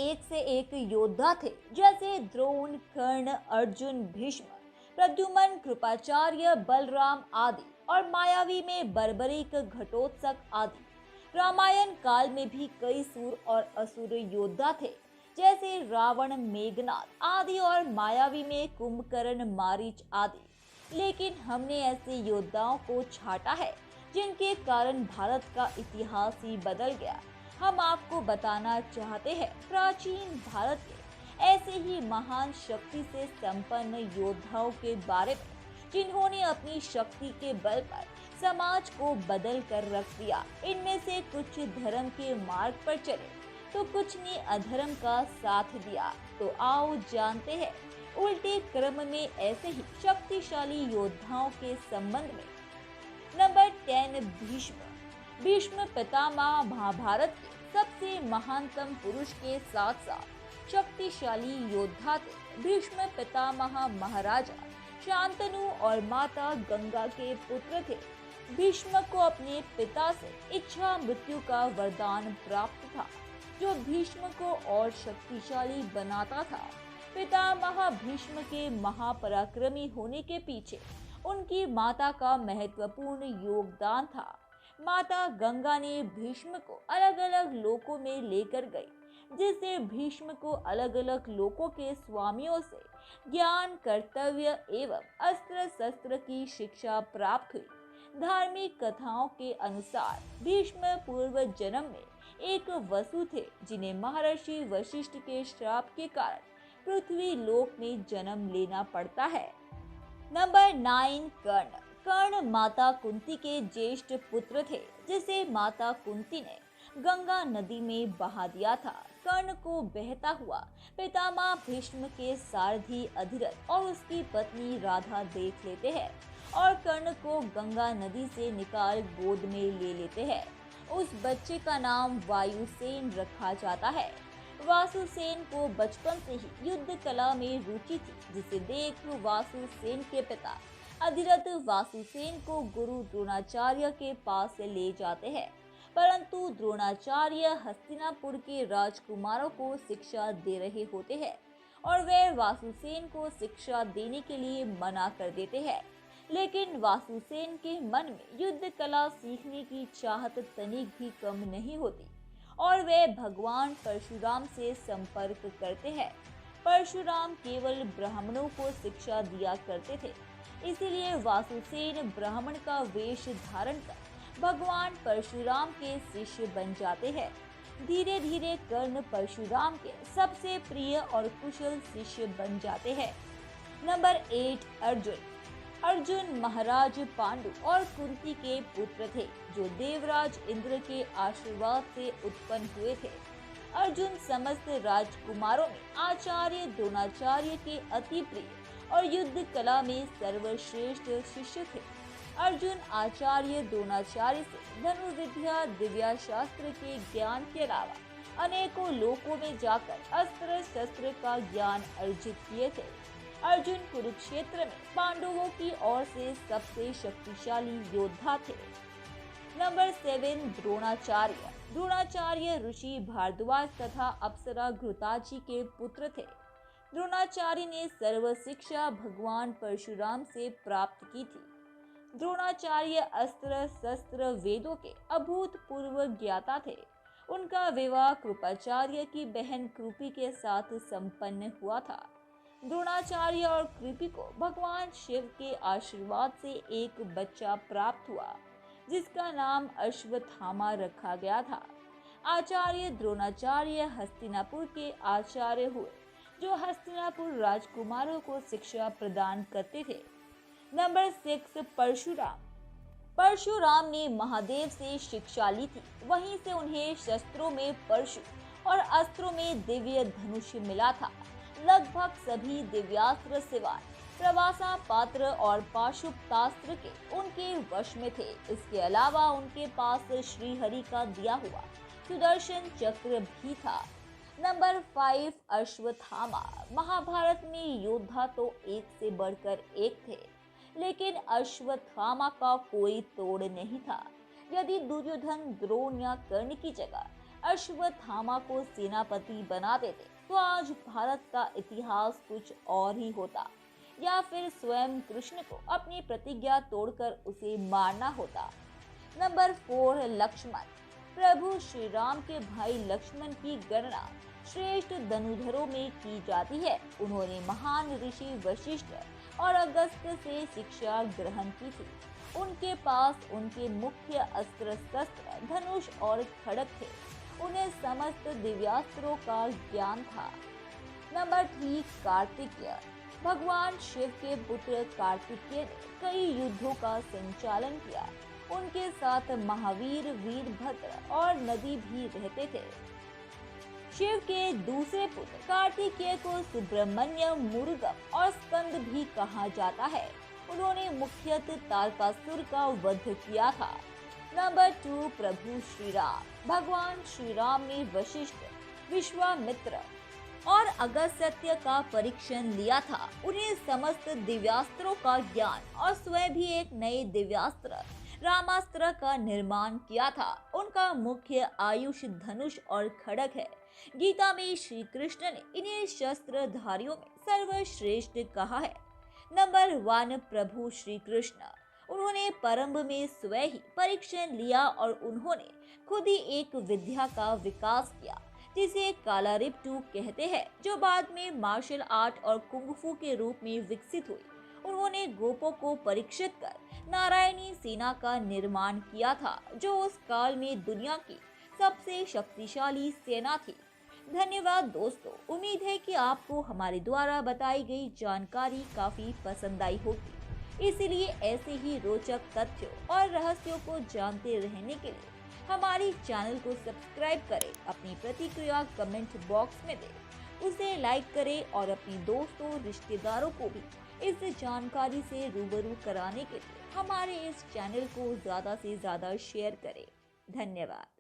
एक से एक योद्धा थे, जैसे द्रोण, कर्ण, अर्जुन, भीष्म, प्रद्युम्न, कृपाचार्य, बलराम आदि, और मायावी में बर्बरिक, घटोत्कच आदि। रामायण काल में भी कई सूर और असुर योद्धा थे, जैसे रावण, मेघनाद आदि, और मायावी में कुंभकर्ण, मारीच आदि। लेकिन हमने ऐसे योद्धाओं को छांटा है जिनके कारण भारत का इतिहास ही बदल गया। हम आपको बताना चाहते हैं प्राचीन भारत के ऐसे ही महान शक्ति से संपन्न योद्धाओं के बारे में, जिन्होंने अपनी शक्ति के बल पर समाज को बदल कर रख दिया। इनमें से कुछ धर्म के मार्ग पर चले, तो कुछ ने अधर्म का साथ दिया। तो आओ जानते हैं उल्टे क्रम में ऐसे ही शक्तिशाली योद्धाओं के संबंध में। नंबर 10, भीष्म। भीष्म पितामह महाभारत के सबसे महानतम पुरुष के साथ साथ शक्तिशाली योद्धा थे। भीष्म पितामह महाराजा शांतनु और माता गंगा के पुत्र थे। भीष्म को अपने पिता से इच्छा मृत्यु का वरदान प्राप्त था, जो भीष्म को और शक्तिशाली बनाता था। पितामह भीष्म के महापराक्रमी होने के पीछे उनकी माता का महत्वपूर्ण योगदान था। माता गंगा ने भीष्म को अलग अलग लोकों में लेकर गई, जिससे भीष्म को अलग अलग लोकों के स्वामियों से ज्ञान, कर्तव्य एवं अस्त्र शस्त्र की शिक्षा प्राप्त हुई। धार्मिक कथाओं के अनुसार भीष्म पूर्व जन्म में एक वसु थे, जिन्हें महर्षि वशिष्ठ के श्राप के कारण पृथ्वी लोक में जन्म लेना पड़ता है। नंबर 9, कर्ण। कर्ण माता कुंती के ज्येष्ठ पुत्र थे, जिसे माता कुंती ने गंगा नदी में बहा दिया था। कर्ण को बहता हुआ पितामह भीष्म के सारथी अधिरथ और उसकी पत्नी राधा देख लेते हैं और कर्ण को गंगा नदी से निकाल गोद में ले लेते हैं। उस बच्चे का नाम वायुसेन रखा जाता है। वासुसेन को बचपन से ही युद्ध कला में रुचि थी, जिसे देख वासुसेन के पिता अधिरथ वासुसेन को गुरु द्रोणाचार्य के पास ले जाते हैं, परंतु द्रोणाचार्य हस्तिनापुर के राजकुमारों को शिक्षा दे रहे होते हैं और वे वासुसेन को शिक्षा देने के लिए मना कर देते हैं। लेकिन वासुसेन के मन में युद्ध कला सीखने की चाहत तनिक भी कम नहीं होती और वे भगवान परशुराम से संपर्क करते हैं। परशुराम केवल ब्राह्मणों को शिक्षा दिया करते थे, इसीलिए वासुसेन ब्राह्मण का वेश धारण कर भगवान परशुराम के शिष्य बन जाते हैं। धीरे धीरे कर्ण परशुराम के सबसे प्रिय और कुशल शिष्य बन जाते हैं। नंबर 8, अर्जुन। अर्जुन महाराज पांडु और कुंती के पुत्र थे, जो देवराज इंद्र के आशीर्वाद से उत्पन्न हुए थे। अर्जुन समस्त राजकुमारों में आचार्य द्रोणाचार्य के अति प्रिय और युद्ध कला में सर्वश्रेष्ठ शिष्य थे। अर्जुन आचार्य द्रोणाचार्य से धनुर्विद्या, दिव्या शास्त्र के ज्ञान के अलावा अनेकों लोकों में जाकर अस्त्र शस्त्र का ज्ञान अर्जित किए थे। अर्जुन कुरुक्षेत्र में पांडवों की ओर से सबसे शक्तिशाली योद्धा थे। नंबर 7, द्रोणाचार्य। द्रोणाचार्य ऋषि भारद्वाज तथा अप्सरा घृताची के पुत्र थे। द्रोणाचार्य ने सर्व शिक्षा भगवान परशुराम से प्राप्त की थी। द्रोणाचार्य अस्त्र शस्त्र वेदों के अभूतपूर्व ज्ञाता थे। उनका विवाह कृपाचार्य की बहन कृपि के साथ संपन्न हुआ था। द्रोणाचार्य और कृपि को भगवान शिव के आशीर्वाद से एक बच्चा प्राप्त हुआ, जिसका नाम अश्वत्थामा रखा गया था। आचार्य द्रोणाचार्य हस्तिनापुर के आचार्य हुए, जो हस्तिनापुर राजकुमारों को शिक्षा प्रदान करते थे। नंबर 6, परशुराम। परशुराम ने महादेव से शिक्षा ली थी, वहीं से उन्हें शस्त्रों में परशु और अस्त्रों में दिव्य धनुष मिला था। लगभग सभी दिव्यास्त्र सिवाय प्रवासा पात्र और पाशुपतास्त्र के उनके वश में थे। इसके अलावा उनके पास श्रीहरि का दिया हुआ सुदर्शन चक्र भी था। नंबर 5, अश्वत्थामा। महाभारत में योद्धा तो एक से बढ़कर एक थे, लेकिन अश्वत्थामा का कोई तोड़ नहीं था। यदि दुर्योधन, द्रोण या कर्ण की जगह अश्वत्थामा को सेनापति बना देते तो आज भारत का इतिहास कुछ और ही होता, या फिर स्वयं कृष्ण को अपनी प्रतिज्ञा तोड़कर उसे मारना होता। नंबर 4, लक्ष्मण। प्रभु श्री राम के भाई लक्ष्मण की गणना श्रेष्ठ धनुधरों में की जाती है। उन्होंने महान ऋषि वशिष्ठ और अगस्त्य से शिक्षा ग्रहण की थी। उनके पास उनके मुख्य अस्त्र शस्त्र धनुष और खड्ग थे। उन्हें समस्त दिव्यास्त्रों का ज्ञान था। नंबर 3, कार्तिकेय। भगवान शिव के पुत्र कार्तिकेय ने कई युद्धों का संचालन किया। उनके साथ महावीर, वीरभद्र और नदी भी रहते थे। शिव के दूसरे पुत्र कार्तिकेय को सुब्रमण्य, मुरुगम और स्कंद भी कहा जाता है। उन्होंने मुख्यतः तारकासुर का वध किया था। नंबर 2, प्रभु श्री राम। भगवान श्री राम ने वशिष्ठ, विश्वामित्र और अगस्त्य का परीक्षण लिया था। उन्हें समस्त दिव्यास्त्रों का ज्ञान और स्वयं भी एक नए दिव्यास्त्र रामास्त्र का निर्माण किया था। उनका मुख्य आयुष धनुष और खड्ग है। गीता में श्री कृष्ण ने इन्हें शस्त्रधारियों में सर्वश्रेष्ठ कहा है। नंबर 1, प्रभु श्री कृष्ण। उन्होंने प्रारंभ में स्वयं ही परीक्षण लिया और उन्होंने खुद ही एक विद्या का विकास किया जिसे कालारिप्टू कहते हैं, जो बाद में मार्शल आर्ट और कुंग-फू के रूप में विकसित हुई। उन्होंने गोपों को परीक्षित कर नारायणी सेना का निर्माण किया था, जो उस काल में दुनिया की सबसे शक्तिशाली सेना थी। धन्यवाद दोस्तों, उम्मीद है कि आपको हमारे द्वारा बताई गई जानकारी काफी पसंद आई होगी। इसलिए ऐसे ही रोचक तथ्यों और रहस्यों को जानते रहने के लिए हमारी चैनल को सब्सक्राइब करें, अपनी प्रतिक्रिया कमेंट बॉक्स में दें, उसे लाइक करें और अपने दोस्तों रिश्तेदारों को भी इस जानकारी से रूबरू कराने के लिए हमारे इस चैनल को ज़्यादा से ज़्यादा शेयर करें। धन्यवाद।